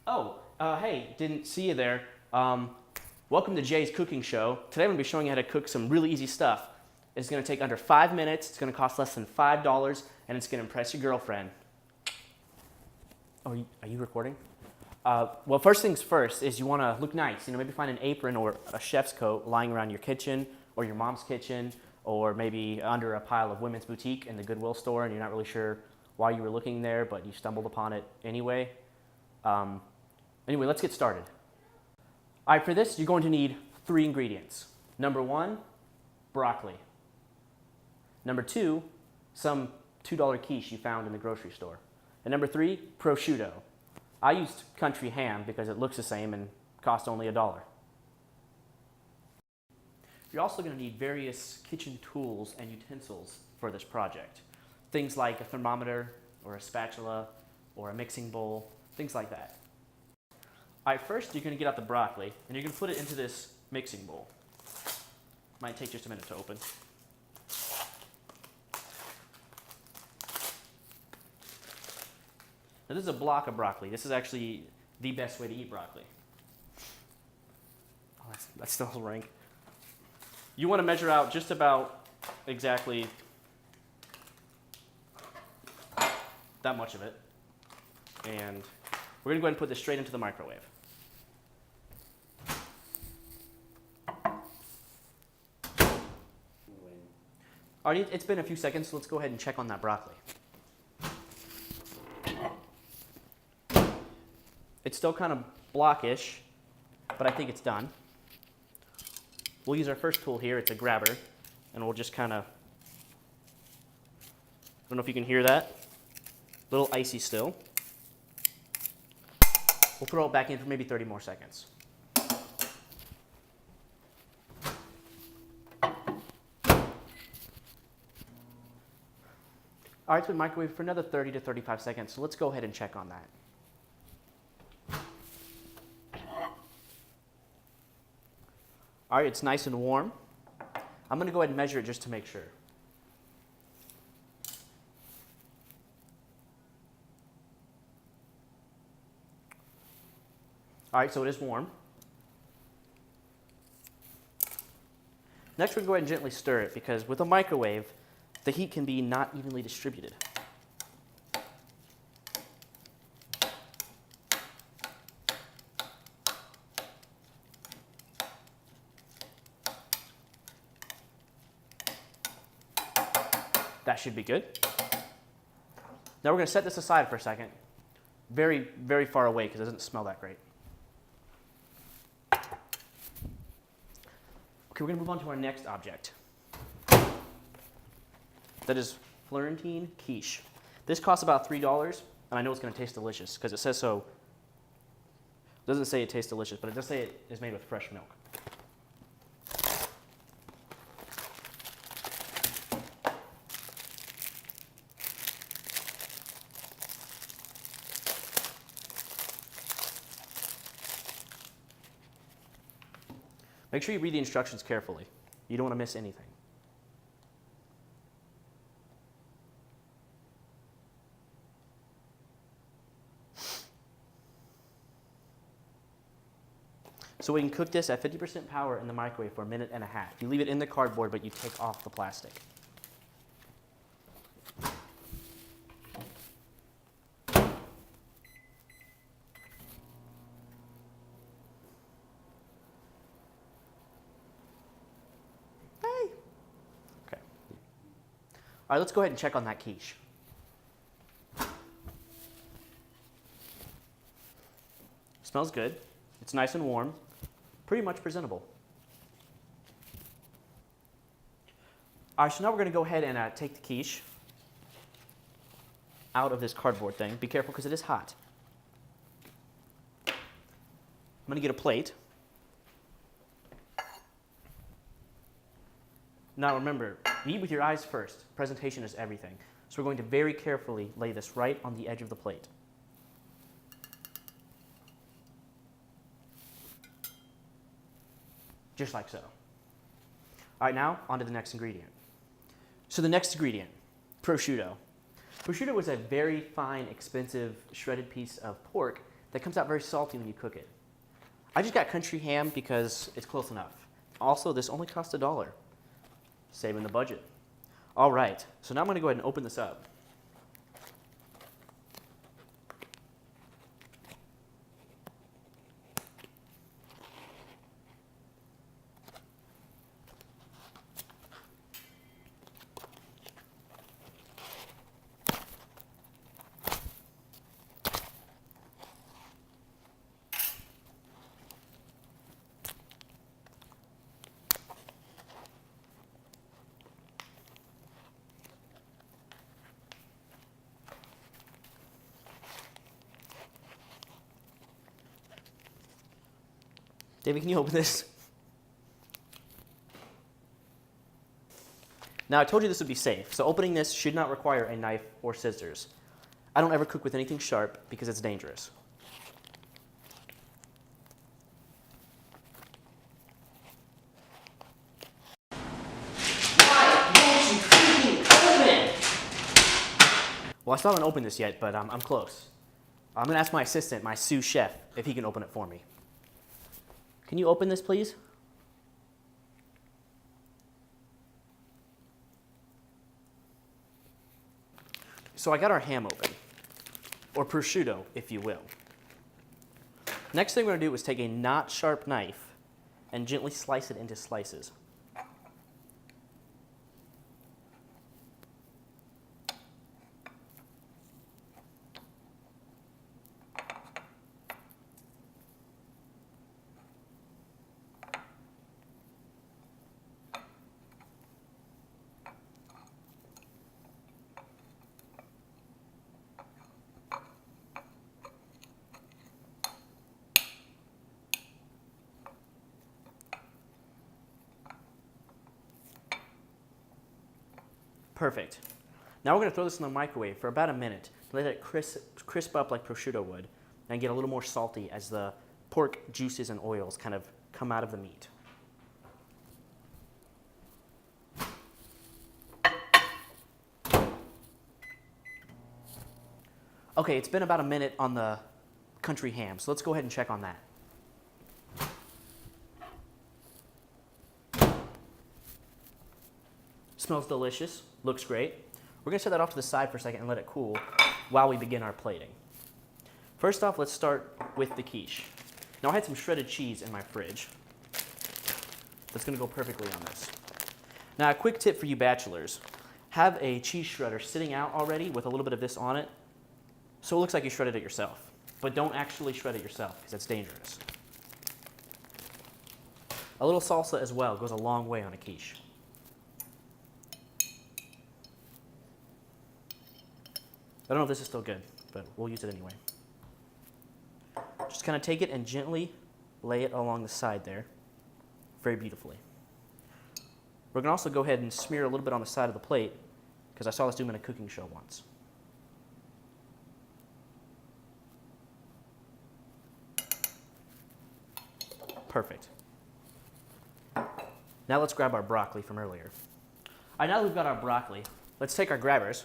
Hey, didn't see you there. Welcome to Jay's cooking show. Today I'm going to be showing you how to cook some really easy stuff. It's going to take under 5 minutes, it's going to cost less than $5, and it's going to impress your girlfriend. Oh, are you recording? Well, first things first is you want to look nice. You know, maybe find an apron or a chef's coat lying around your kitchen or your mom's kitchen, or maybe under a pile of women's boutique in the Goodwill store, and you're not really sure why you were looking there, but you stumbled upon it anyway. Anyway, let's get started. All right, for this, you're going to need 3 ingredients. Number 1, broccoli. Number 2, some $2 quiche you found in the grocery store. And number 3, prosciutto. I used country ham because it looks the same and costs only $1. You're also going to need various kitchen tools and utensils for this project. Things like a thermometer or a spatula or a mixing bowl, things like that. All right, first you're going to get out the broccoli and you're going to put it into this mixing bowl. Might take just a minute to open. Now this is a block of broccoli. This is actually the best way to eat broccoli. Oh, that's still rank. You want to measure out just about exactly that much of it. And we're going to go ahead and put this straight into the microwave. All right, it's been a few seconds, so let's go ahead and check on that broccoli. It's still kind of blockish, but I think it's done. We'll use our first tool here. It's a grabber, and we'll just kind of, I don't know if you can hear that, a little icy still. We'll throw it back in for maybe 30 more seconds. All right, it's been microwaved for another 30 to 35 seconds, so let's go ahead and check on that. All right, it's nice and warm. I'm going to go ahead and measure it just to make sure. All right, so it is warm. Next, we're going to go ahead and gently stir it because with a microwave, the heat can be not evenly distributed. That should be good. Now we're going to set this aside for a second. Very, very far away because it doesn't smell that great. Okay, we're going to move on to our next object. That is Florentine quiche. This costs about $3, and I know it's going to taste delicious because it says so. It doesn't say it tastes delicious, but it does say it is made with fresh milk. Make sure you read the instructions carefully. You don't want to miss anything. So we can cook this at 50% power in the microwave for 1.5 minutes. You leave it in the cardboard, but you take off the plastic. All right, let's go ahead and check on that quiche. Smells good. It's nice and warm. Pretty much presentable. All right, so now we're going to go ahead and take the quiche out of this cardboard thing. Be careful because it is hot. I'm going to get a plate. Now remember, you eat with your eyes first. Presentation is everything. So we're going to very carefully lay this right on the edge of the plate. Just like so. All right, now on to the next ingredient. So the next ingredient, prosciutto. Prosciutto is a very fine, expensive, shredded piece of pork that comes out very salty when you cook it. I just got country ham because it's close enough. Also, this only cost $1, saving the budget. All right, so now I'm gonna go ahead and open this up. David, can you open this? Now, I told you this would be safe, so opening this should not require a knife or scissors. I don't ever cook with anything sharp because it's dangerous. Why won't you freaking open? Well, I still haven't opened this yet, but I'm close. I'm gonna ask my assistant, my sous chef, if he can open it for me. Can you open this, please? So I got our ham open, or prosciutto, if you will. Next thing we're gonna do is take a not sharp knife and gently slice it into slices. Perfect. Now we're going to throw this in the microwave for about a minute to let it crisp up like prosciutto would and get a little more salty as the pork juices and oils kind of come out of the meat. Okay, it's been about a minute on the country ham, so let's go ahead and check on that. Smells delicious, looks great. We're gonna set that off to the side for a second and let it cool while we begin our plating. First off, let's start with the quiche. Now I had some shredded cheese in my fridge. That's gonna go perfectly on this. Now a quick tip for you bachelors. Have a cheese shredder sitting out already with a little bit of this on it, so it looks like you shredded it yourself. But don't actually shred it yourself, because that's dangerous. A little salsa as well goes a long way on a quiche. I don't know if this is still good, but we'll use it anyway. Just kind of take it and gently lay it along the side there, very beautifully. We're going to also go ahead and smear a little bit on the side of the plate, because I saw this do in a cooking show once. Perfect. Now let's grab our broccoli from earlier. All right, now that we've got our broccoli, let's take our grabbers,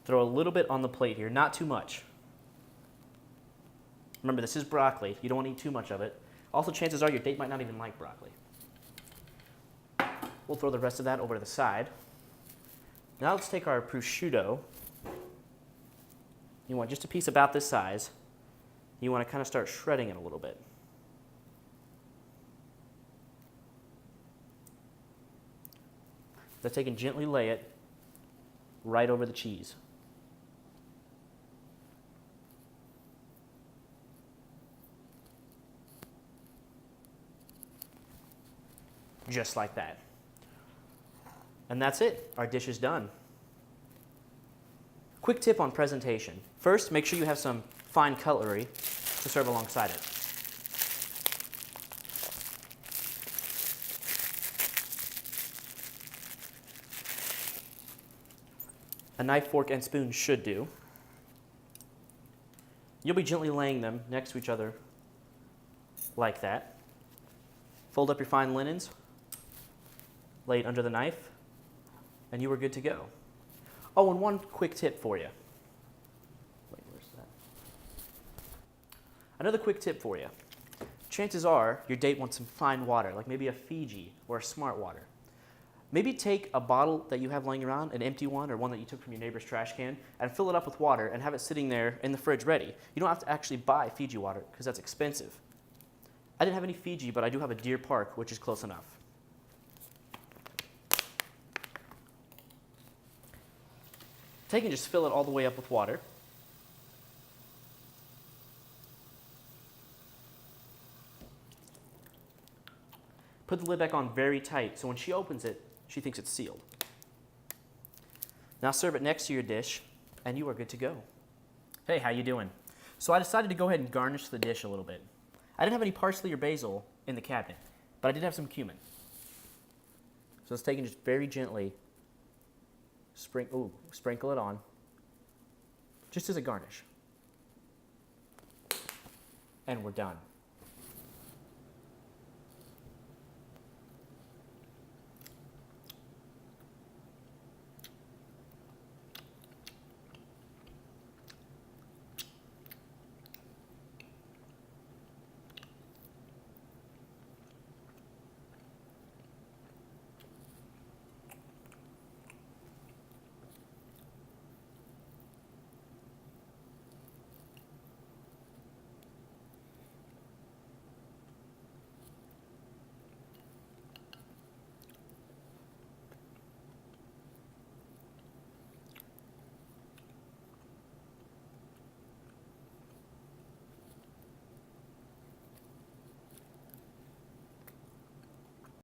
throw a little bit on the plate here, not too much. Remember, this is broccoli. You don't want to eat too much of it. Also, chances are your date might not even like broccoli. We'll throw the rest of that over to the side. Now let's take our prosciutto. You want just a piece about this size. You want to kind of start shredding it a little bit. Let's take and gently lay it right over the cheese. Just like that. And that's it. Our dish is done. Quick tip on presentation. First, make sure you have some fine cutlery to serve alongside it. A knife, fork, and spoon should do. You'll be gently laying them next to each other like that. Fold up your fine linens, lay it under the knife, and you are good to go. Oh, and one quick tip for you. Wait, where's that? Another quick tip for you. Chances are your date wants some fine water, like maybe a Fiji or a Smart Water. Maybe take a bottle that you have laying around, an empty one or one that you took from your neighbor's trash can, and fill it up with water and have it sitting there in the fridge ready. You don't have to actually buy Fiji water because that's expensive. I didn't have any Fiji, but I do have a Deer Park, which is close enough. Take and just fill it all the way up with water. Put the lid back on very tight so when she opens it, she thinks it's sealed. Now serve it next to your dish and you are good to go. Hey, how you doing? So I decided to go ahead and garnish the dish a little bit. I didn't have any parsley or basil in the cabinet, but I did have some cumin. So let's take and just very gently sprinkle it on, just as a garnish. And we're done.